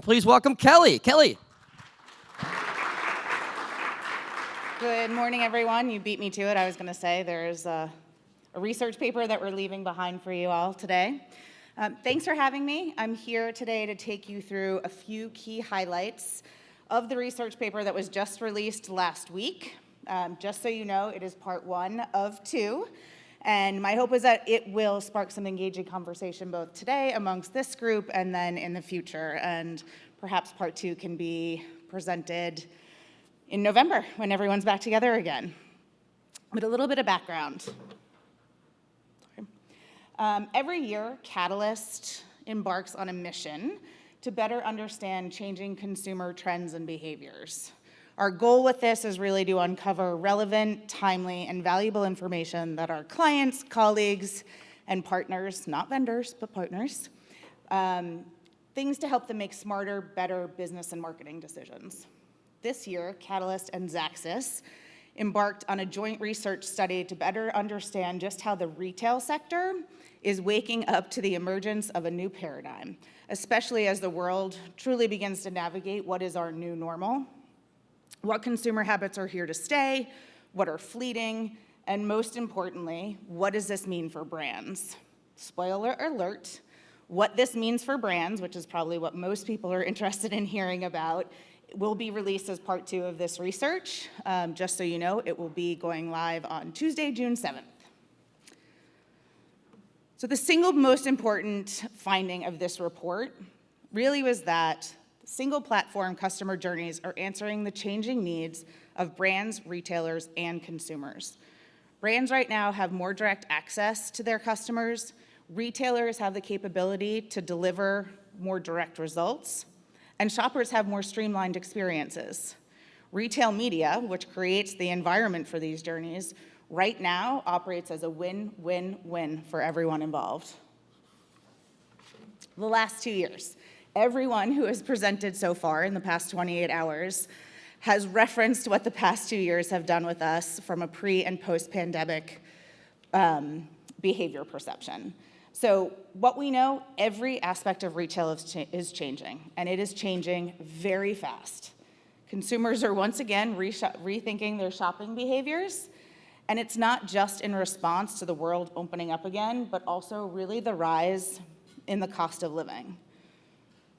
Please welcome Kelly. Kelly. Good morning, everyone. You beat me to it. I was going to say there's a research paper that we're leaving behind for you all today. Thanks for having me. I'm here today to take you through a few key highlights of the research paper that was just released last week. Just so you know, it is part 1 of 2. And my hope is that it will spark some engaging conversation both today amongst this group and then in the future. And perhaps part 2 can be presented in November when everyone's back together again. But a little bit of background. Every year, Catalyst embarks on a mission to better understand changing consumer trends and behaviors. Our goal with this is really to uncover relevant, timely, and valuable information that our clients, colleagues, and partners, not vendors, but partners, things to help them make smarter, better business and marketing decisions. This year, Catalyst and Xaxis embarked on a joint research study to better understand just how the retail sector is waking up to the emergence of a new paradigm, especially as the world truly begins to navigate what is our new normal, what consumer habits are here to stay, what are fleeting, and most importantly, what does this mean for brands? Spoiler alert, what this means for brands, which is probably what most people are interested in hearing about, will be released as part 2 of this research. Just so you know, it will be going live on Tuesday, June 7th. So the single most important finding of this report really was that single platform customer journeys are answering the changing needs of brands, retailers, and consumers. Brands right now have more direct access to their customers. Retailers have the capability to deliver more direct results, and shoppers have more streamlined experiences. Retail media, which creates the environment for these journeys, right now operates as a win-win-win for everyone involved. The last 2 years, everyone who has presented so far in the past 28 hours has referenced what the past 2 years have done with us from a pre- and post-pandemic behavior perception. So what we know, every aspect of retail is changing, and it is changing very fast. Consumers are once again rethinking their shopping behaviors, and it's not just in response to the world opening up again, but also really the rise in the cost of living.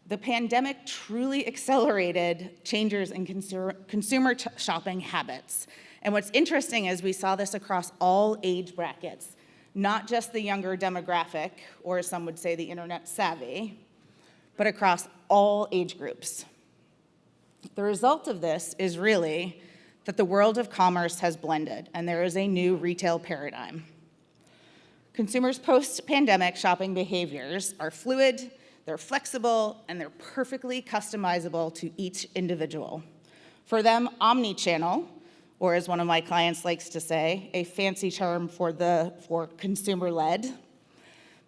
The pandemic truly accelerated changes in consumer shopping habits. And what's interesting is we saw this across all age brackets, not just the younger demographic, or some would say the internet savvy, but across all age groups. The result of this is really that the world of commerce has blended, and there is a new retail paradigm. Consumers' post-pandemic shopping behaviors are fluid, they're flexible, and they're perfectly customizable to each individual. For them, omni-channel, or as one of my clients likes to say, a fancy term for consumer-led,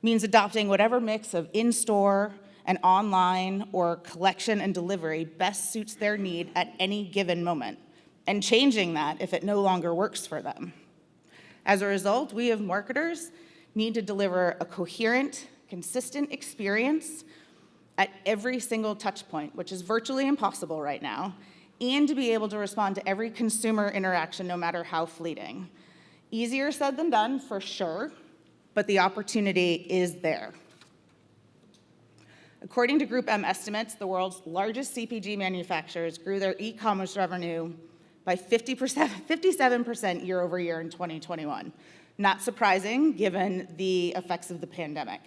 means adopting whatever mix of in-store and online or collection and delivery best suits their need at any given moment, and changing that if it no longer works for them. As a result, we as marketers need to deliver a coherent, consistent experience at every single touch point, which is virtually impossible right now, and to be able to respond to every consumer interaction, no matter how fleeting. Easier said than done, for sure, but the opportunity is there. According to GroupM estimates, the world's largest CPG manufacturers grew their e-commerce revenue by 57% year over year in 2021. Not surprising, given the effects of the pandemic.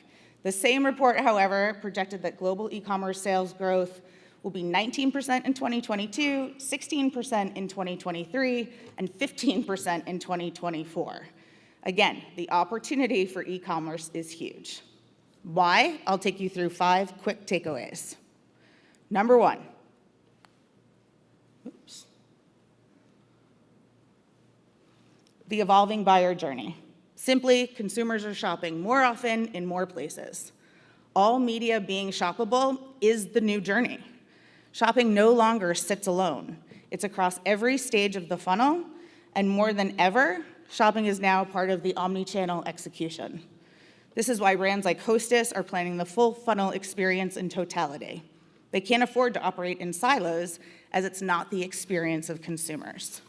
The same report, however, projected that global e-commerce sales growth will be 19% in 2022, 16% in 2023, and 15% in 2024. Again, the opportunity for e-commerce is huge. Why? I'll take you through 5 quick takeaways. Number 1. The evolving buyer journey. Simply, consumers are shopping more often in more places. All media being shoppable is the new journey. Shopping no longer sits alone. It's across every stage of the funnel, and more than ever, shopping is now part of the omni-channel execution. This is why brands like Hostess are planning the full funnel experience in totality. They can't afford to operate in silos as it's not the experience of consumers.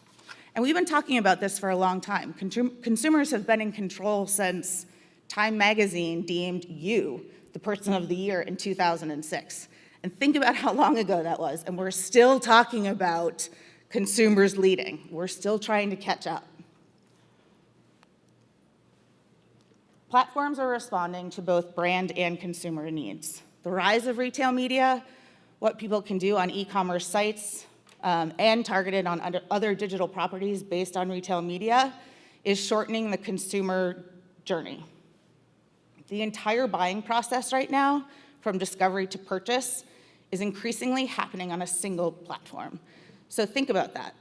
And we've been talking about this for a long time. Consumers have been in control since Time magazine deemed you the person of the year in 2006. And think about how long ago that was, and we're still talking about consumers leading. We're still trying to catch up. Platforms are responding to both brand and consumer needs. The rise of retail media, what people can do on e-commerce sites, and targeted on other digital properties based on retail media, is shortening the consumer journey. The entire buying process right now, from discovery to purchase, is increasingly happening on a single platform. So think about that.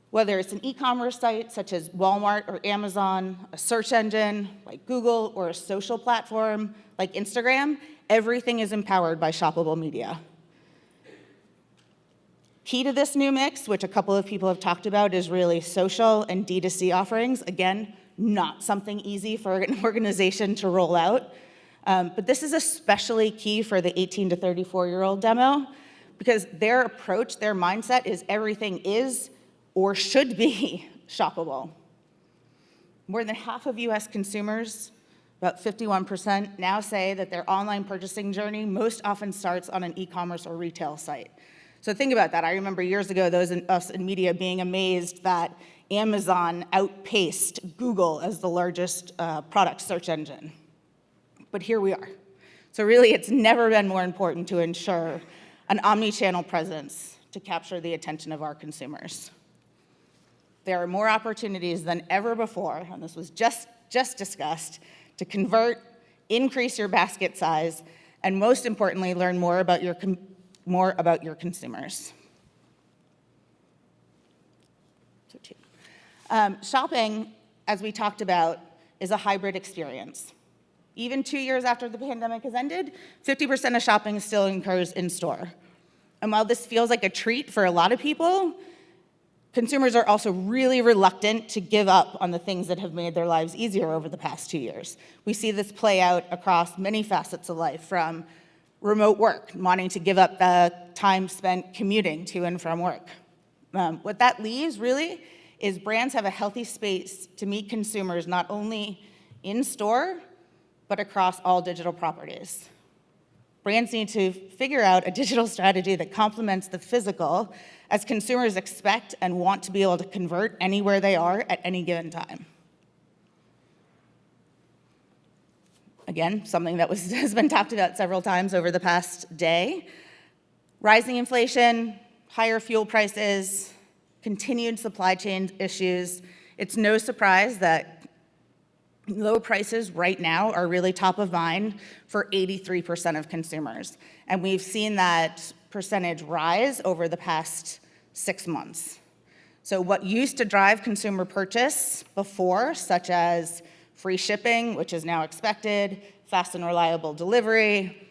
Whether it's an e-commerce site such as Walmart or Amazon, a search engine like Google, or a social platform like Instagram, everything is empowered by shoppable media. Key to this new mix, which a couple of people have talked about, is really social and D2C offerings. Again, not something easy for an organization to roll out. But this is especially key for the 18 to 34-year-old demo, because their approach, their mindset is everything is or should be shoppable. More than half of US consumers, about 51%, now say that their online purchasing journey most often starts on an e-commerce or retail site. So think about that. I remember years ago, those of us in media being amazed that Amazon outpaced Google as the largest product search engine. But here we are. So really, it's never been more important to ensure an omni-channel presence to capture the attention of our consumers. There are more opportunities than ever before, and this was just discussed, to convert, increase your basket size, and most importantly, learn more about your consumers. Shopping, as we talked about, is a hybrid experience. Even 2 years after the pandemic has ended, 50% of shopping still occurs in store. And while this feels like a treat for a lot of people, consumers are also really reluctant to give up on the things that have made their lives easier over the past 2 years. We see this play out across many facets of life, from remote work, wanting to give up the time spent commuting to and from work. What that leaves, really, is brands have a healthy space to meet consumers not only in store, but across all digital properties. Brands need to figure out a digital strategy that complements the physical, as consumers expect and want to be able to convert anywhere they are at any given time. Again, something that has been talked about several times over the past day. Rising inflation, higher fuel prices, continued supply chain issues. It's no surprise that low prices right now are really top of mind for 83% of consumers. And we've seen that percentage rise over the past 6 months. So what used to drive consumer purchase before, such as free shipping, which is now expected, fast and reliable delivery,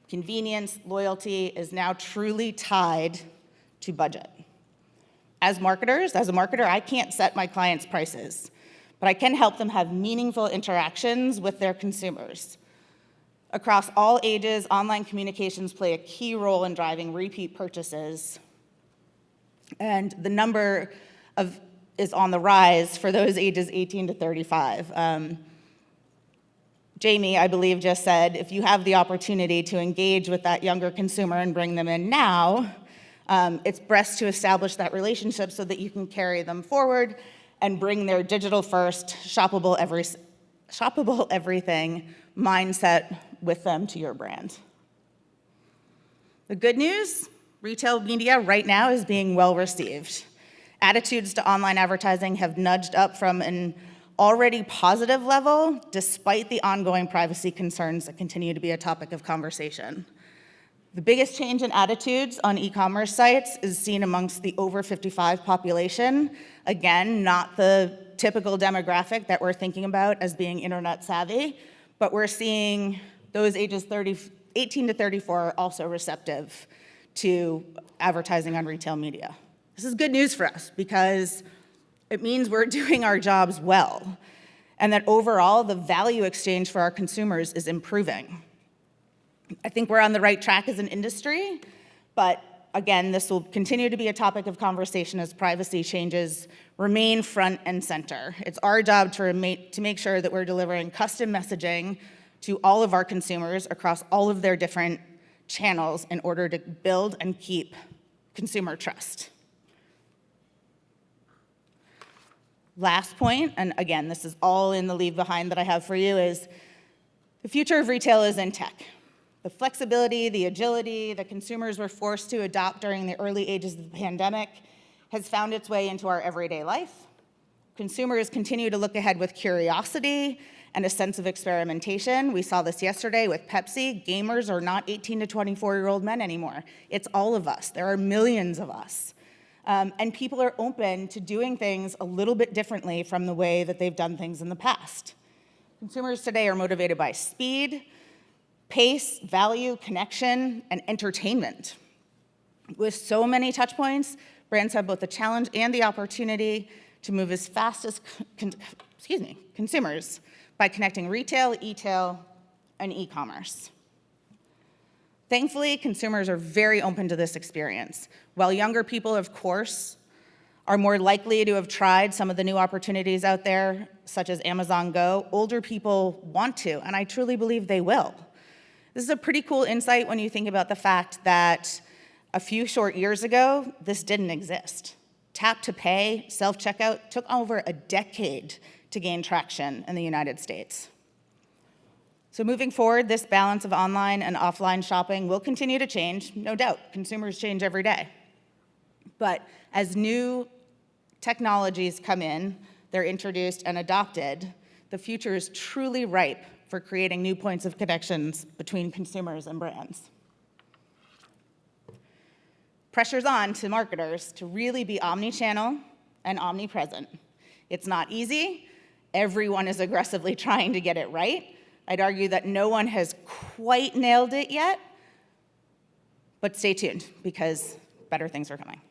convenience, loyalty, is now truly tied to budget. As a marketer, I can't set my clients' prices, but I can help them have meaningful interactions with their consumers. Across all ages, online communications play a key role in driving repeat purchases, and the number is on the rise for those ages 18 to 35. Jamie, I believe, just said, if you have the opportunity to engage with that younger consumer and bring them in now, it's best to establish that relationship so that you can carry them forward and bring their digital-first, shoppable everything mindset with them to your brand. The good news, retail media right now is being well received. Attitudes to online advertising have nudged up from an already positive level, despite the ongoing privacy concerns that continue to be a topic of conversation. The biggest change in attitudes on e-commerce sites is seen amongst the over 55 population. Again, not the typical demographic that we're thinking about as being internet savvy, but we're seeing those ages 18 to 34 are also receptive to advertising on retail media. This is good news for us because it means we're doing our jobs well, and that overall the value exchange for our consumers is improving. I think we're on the right track as an industry, but again, this will continue to be a topic of conversation as privacy changes remain front and center. It's our job to make sure that we're delivering custom messaging to all of our consumers across all of their different channels in order to build and keep consumer trust. Last point, and again, this is all in the leave behind that I have for you, is the future of retail is in tech. The flexibility, the agility that consumers were forced to adopt during the early ages of the pandemic has found its way into our everyday life. Consumers continue to look ahead with curiosity and a sense of experimentation. We saw this yesterday with Pepsi. Gamers are not 18 to 24-year-old men anymore. It's all of us. There are millions of us. And people are open to doing things a little bit differently from the way that they've done things in the past. Consumers today are motivated by speed, pace, value, connection, and entertainment. With so many touch points, brands have both the challenge and the opportunity to move as fast as consumers by connecting retail, e-tail, and e-commerce. Thankfully, consumers are very open to this experience. While younger people, of course, are more likely to have tried some of the new opportunities out there, such as Amazon Go, older people want to, and I truly believe they will. This is a pretty cool insight when you think about the fact that a few short years ago, this didn't exist. Tap to pay, self-checkout took over a decade to gain traction in the United States. So moving forward, this balance of online and offline shopping will continue to change, no doubt. Consumers change every day. But as new technologies come in, they're introduced and adopted, the future is truly ripe for creating new points of connections between consumers and brands. Pressure's on to marketers to really be omni-channel and omnipresent. It's not easy. Everyone is aggressively trying to get it right. I'd argue that no one has quite nailed it yet, but stay tuned because better things are coming.